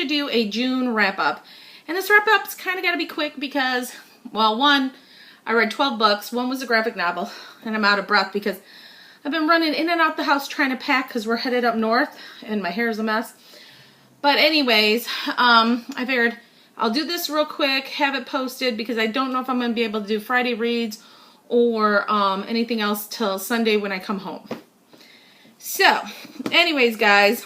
to do a June wrap-up. And this wrap-up's kind of got to be quick because, well, one, I read 12 books. One was a graphic novel, and I'm out of breath because I've been running in and out the house trying to pack because we're headed up north, and my hair is a mess. But anyways, I figured I'll do this real quick, have it posted, because I don't know if I'm going to be able to do Friday reads or anything else till Sunday when I come home. So, anyways, guys,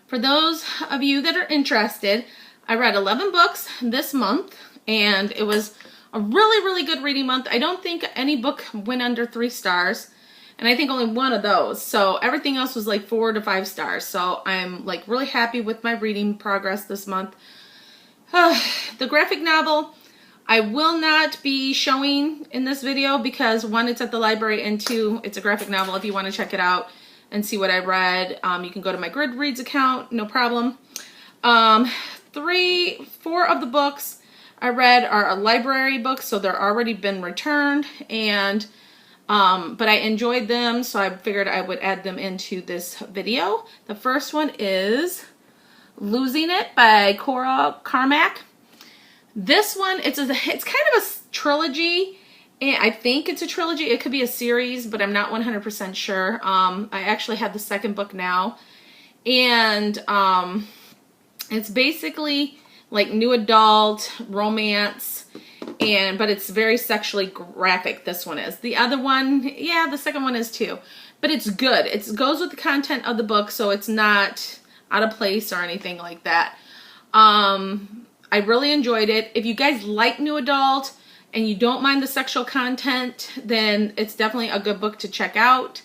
for those of you that are interested, I read 11 books this month, and it was a really, really good reading month. I don't think any book went under 3 stars. And I think only one of those. So everything else was like 4 to 5 stars. So I'm like really happy with my reading progress this month. The graphic novel, I will not be showing in this video because 1, it's at the library, and 2, it's a graphic novel. If you want to check it out and see what I read, you can go to my Goodreads account, no problem. 4 of the books I read are library books, so they're already been returned, and but I enjoyed them, so I figured I would add them into this video. The first one is Losing It by Cora Carmack. This one, it's kind of a trilogy, and I think it's a trilogy. It could be a series, but I'm not 100% sure. I actually have the second book now, and it's basically like new adult romance, but it's very sexually graphic. This one is. The other one, yeah, the second one is too, but it's good. It goes with the content of the book, so it's not out of place or anything like that. I really enjoyed it. If you guys like new adult and you don't mind the sexual content, then it's definitely a good book to check out.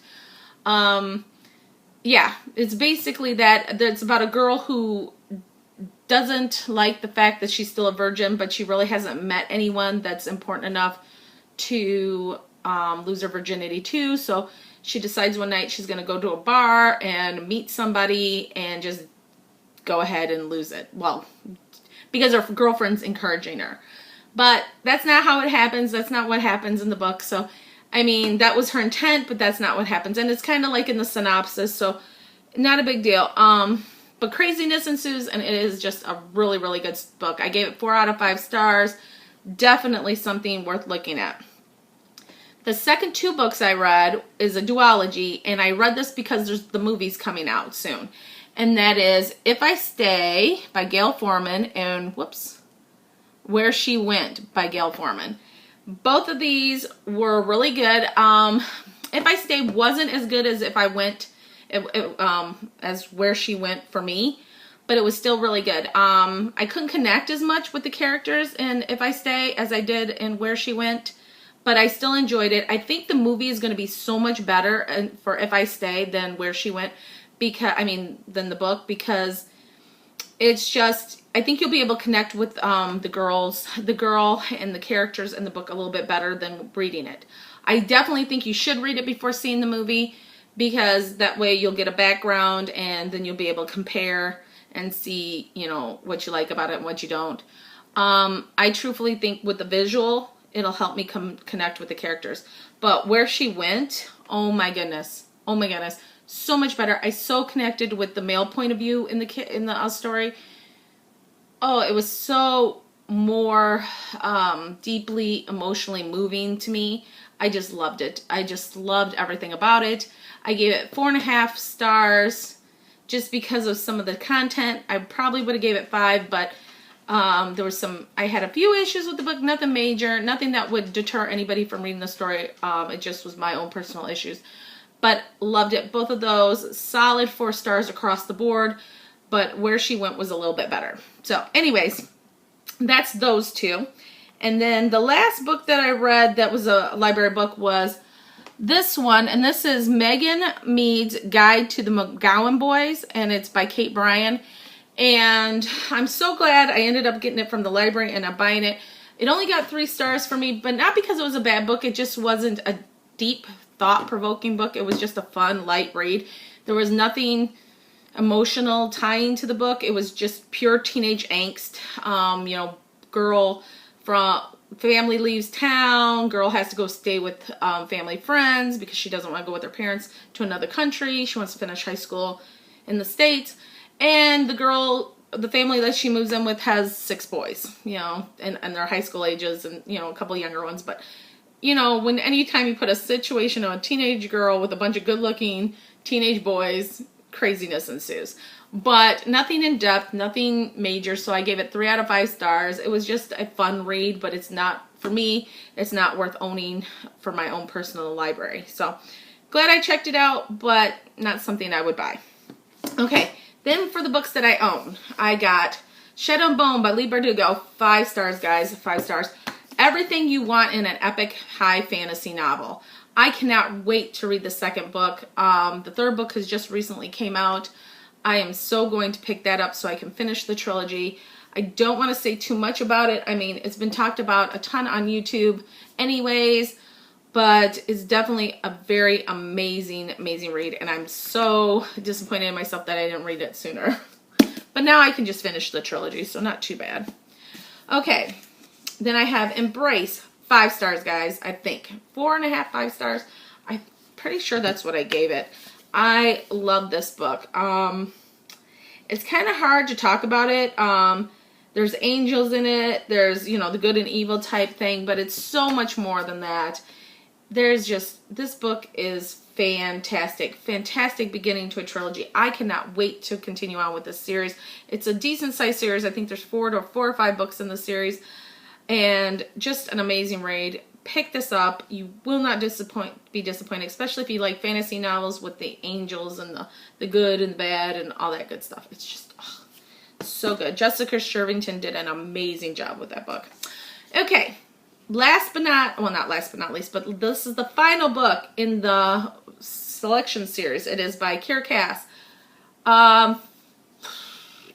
Yeah, it's basically that. It's about a girl who doesn't like the fact that she's still a virgin, but she really hasn't met anyone that's important enough to lose her virginity to. So she decides one night she's going to go to a bar and meet somebody and just go ahead and lose it. Well, because her girlfriend's encouraging her. But that's not how it happens. That's not what happens in the book. So, I mean, that was her intent, but that's not what happens. And it's kind of like in the synopsis, so not a big deal. But craziness ensues, and it is just a really, really good book. I gave it 4 out of 5 stars. Definitely something worth looking at. The second 2 books I read is a duology, and I read this because there's the movies coming out soon. And that is If I Stay by Gail Forman and, Where She Went by Gail Forman. Both of these were really good. If I Stay wasn't as good as If I Went, as Where She Went for me, but it was still really good. I couldn't connect as much with the characters in If I Stay as I did in Where She Went, but I still enjoyed it. I think the movie is going to be so much better for If I Stay than Where She Went, than the book, because it's just, I think you'll be able to connect with the girl and the characters in the book a little bit better than reading it. I definitely think you should read it before seeing the movie, because that way you'll get a background and then you'll be able to compare and see, what you like about it and what you don't. I truthfully think with the visual, it'll help me connect with the characters. But Where She Went, oh my goodness, so much better. I so connected with the male point of view in the story. Oh, it was so more deeply emotionally moving to me. I just loved it. I just loved everything about it. I gave it 4.5 stars just because of some of the content. I probably would have gave it 5, but I had a few issues with the book, nothing major, nothing that would deter anybody from reading the story. It just was my own personal issues. But loved it. Both of those, solid 4 stars across the board, but Where She Went was a little bit better. So anyways, that's those 2. And then the last book that I read that was a library book was this one, and this is Megan Mead's Guide to the McGowan Boys, and it's by Kate Bryan. And I'm so glad I ended up getting it from the library and I'm buying it. It only got 3 stars for me, but not because it was a bad book. It just wasn't a deep, thought-provoking book. It was just a fun, light read. There was nothing emotional tying to the book. It was just pure teenage angst. Girl from family leaves town. Girl has to go stay with family friends because she doesn't want to go with her parents to another country. She wants to finish high school in the States. And the girl the family that she moves in with has 6 boys, you know, and they're high school ages, and, you know, a couple younger ones. But, you know, anytime you put a situation of a teenage girl with a bunch of good looking teenage boys, craziness ensues. But nothing in depth, nothing major, so I gave it 3 out of 5 stars. It was just a fun read, but it's not, for me, it's not worth owning for my own personal library. So glad I checked it out, but not something I would buy. Okay, then for the books that I own, I got Shadow and Bone by Leigh Bardugo. 5 stars, guys, 5 stars. Everything you want in an epic high fantasy novel. I cannot wait to read the second book. The third book has just recently came out. I am so going to pick that up so I can finish the trilogy. I don't want to say too much about it. I mean, it's been talked about a ton on YouTube anyways, but it's definitely a very amazing, amazing read, and I'm so disappointed in myself that I didn't read it sooner. But now I can just finish the trilogy, so not too bad. Okay, then I have Embrace. 5 stars, guys, I think. 4.5, 5 stars. I'm pretty sure that's what I gave it. I love this book. It's kind of hard to talk about it. There's angels in it. There's, you know, the good and evil type thing, but it's so much more than that. There's just, this book is fantastic. Fantastic beginning to a trilogy. I cannot wait to continue on with this series. It's a decent sized series. I think there's 4 or 5 books in the series, and just an amazing read. Pick this up. You will not be disappointed, especially if you like fantasy novels with the angels and the good and the bad and all that good stuff. It's just so good. Jessica Shervington did an amazing job with that book. Okay, not last but not least, but this is the final book in the selection series. It is by Kiera Cass.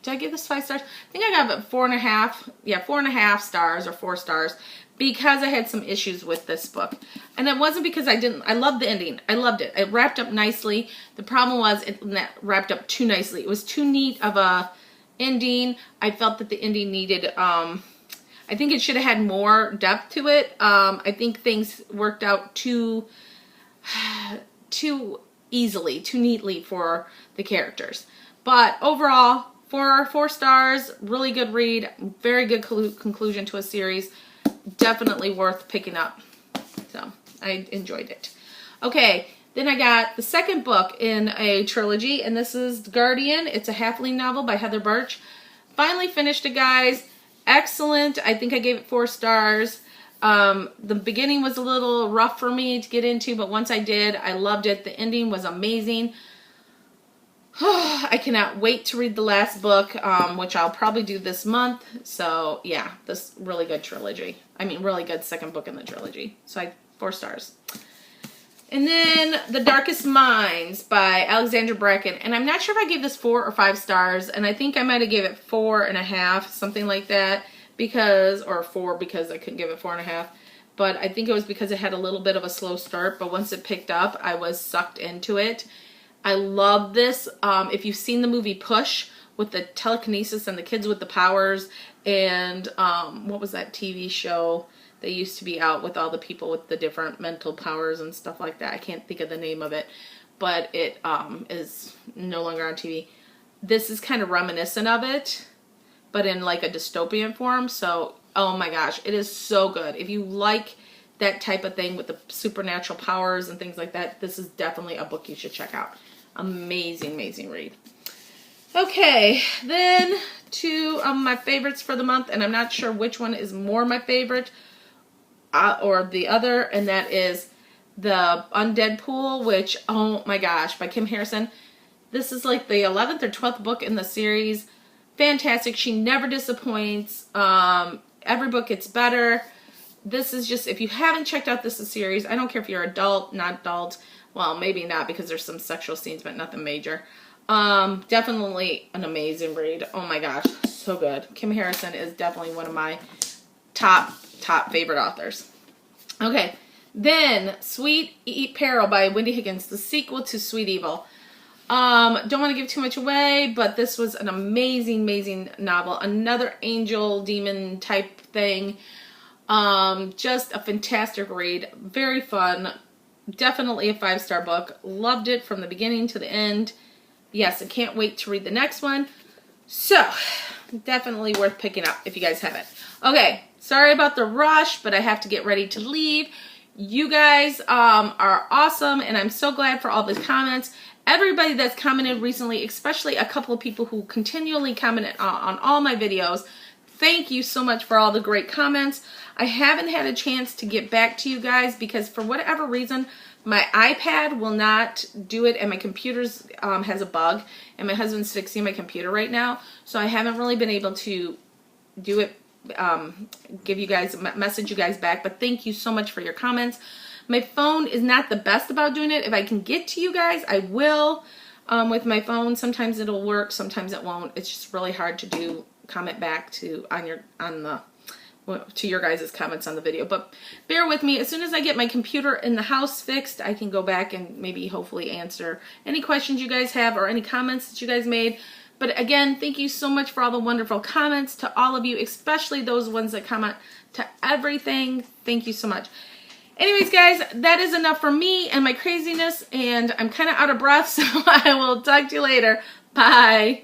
Did I give this 5 stars? I think I got it 4.5. Yeah, 4.5 stars or 4 stars. Because I had some issues with this book. And it wasn't because I loved the ending. I loved it. It wrapped up nicely. The problem was it wrapped up too nicely. It was too neat of a ending. I felt that the ending needed, I think it should have had more depth to it. I think things worked out too easily, too neatly for the characters. But overall, 4 stars, really good read, very good conclusion to a series. Definitely worth picking up. So I enjoyed it. Okay, then I got the second book in a trilogy, and this is Guardian. It's a halfling novel by Heather Birch. Finally finished it, guys. Excellent. I think I gave it 4 stars. The beginning was a little rough for me to get into, but once I did, I loved it. The ending was amazing. I cannot wait to read the last book, which I'll probably do this month. So yeah, this really good trilogy. I mean, really good second book in the trilogy. So 4 stars. And then The Darkest Minds by Alexandra Bracken. And I'm not sure if I gave this 4 or 5 stars. And I think I might have gave it 4.5, something like that. Or 4 because I couldn't give it 4.5. But I think it was because it had a little bit of a slow start. But once it picked up, I was sucked into it. I love this. If you've seen the movie Push with the telekinesis and the kids with the powers, and what was that TV show that used to be out with all the people with the different mental powers and stuff like that? I can't think of the name of it, but it is no longer on TV. This is kind of reminiscent of it, but in like a dystopian form. So, oh my gosh, it is so good. If you like that type of thing with the supernatural powers and things like that, this is definitely a book you should check out. Amazing, amazing read. Okay, then to my favorites for the month, and I'm not sure which one is more my favorite or the other, and that is The Undead Pool, which, oh my gosh, by Kim Harrison. This is like the 11th or 12th book in the series. Fantastic. She never disappoints. Every book gets better. This is just, if you haven't checked out this series, I don't care if you're adult, not adult. Well, maybe not because there's some sexual scenes, but nothing major. Definitely an amazing read. Oh my gosh, so good. Kim Harrison is definitely one of my top favorite authors. Okay, then Sweet Peril by Wendy Higgins, the sequel to Sweet Evil. Don't want to give too much away, but this was an amazing, amazing novel. Another angel demon type thing. Just a fantastic read. Very fun. Definitely a 5-star book. Loved it from the beginning to the end. Yes, I can't wait to read the next one. So, definitely worth picking up if you guys haven't. Okay, sorry about the rush, but I have to get ready to leave. You guys are awesome, and I'm so glad for all the comments. Everybody that's commented recently, especially a couple of people who continually comment on all my videos, thank you so much for all the great comments. I haven't had a chance to get back to you guys because for whatever reason, my iPad will not do it, and my computer has a bug, and my husband's fixing my computer right now, so I haven't really been able to do it, give you guys, message you guys back, but thank you so much for your comments. My phone is not the best about doing it. If I can get to you guys, I will. With my phone, sometimes it'll work, sometimes it won't. It's just really hard to comment back to your guys' comments on the video, but bear with me. As soon as I get my computer in the house fixed, I can go back and maybe hopefully answer any questions you guys have or any comments that you guys made. But again, thank you so much for all the wonderful comments, to all of you, especially those ones that comment to everything. Thank you so much. Anyways, guys, that is enough for me and my craziness, and I'm kind of out of breath, so I will talk to you later. Bye.